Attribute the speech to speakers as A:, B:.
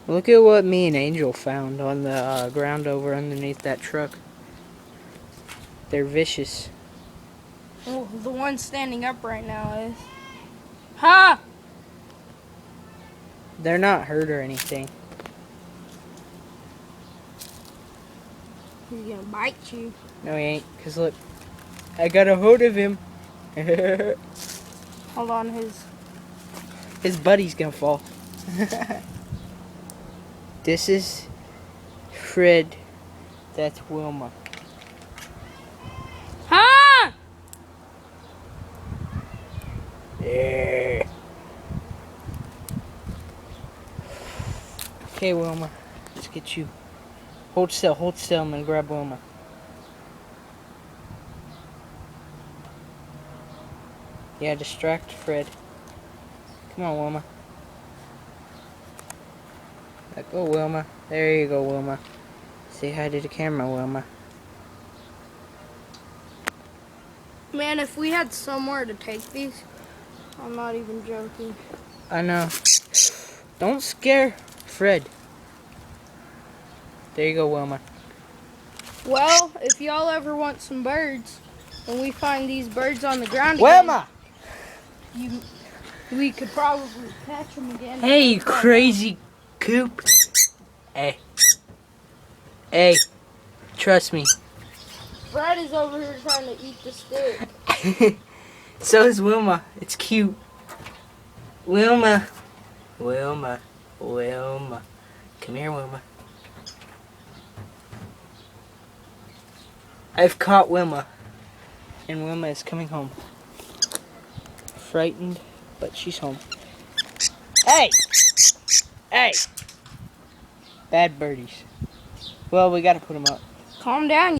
A: Look at what me and Angel found on the ground over underneath that truck. They're vicious.
B: Oh, the one standing up right now is. Ha!
A: They're not hurt or anything.
B: He's gonna bite you.
A: No, he ain't. Because look, I got a hold of him.
B: Hold on,
A: His buddy's gonna fall. This is Fred. That's Wilma.
B: Ha!
A: Yeah. Okay, Wilma. Let's get you. Hold still, hold still. I'm gonna grab Wilma. Yeah, distract Fred. Come on, Wilma. Let go, Wilma. There you go, Wilma. Say hi to the camera, Wilma.
B: Man, if we had somewhere to take these, I'm not even joking.
A: I know. Don't scare Fred. There you go, Wilma.
B: Well, if y'all ever want some birds, and we find these birds on the ground
A: Wilma!
B: again, we could probably catch them again.
A: Hey, you crazy coop. Hey. Hey. Trust me.
B: Fred is over here trying to eat the stick.
A: So is Wilma. It's cute. Wilma. Wilma. Wilma. Come here, Wilma. I've caught Wilma. And Wilma is coming home. Frightened, but she's home. Hey! Hey! Bad birdies. Well, we gotta put them up.
B: Calm down.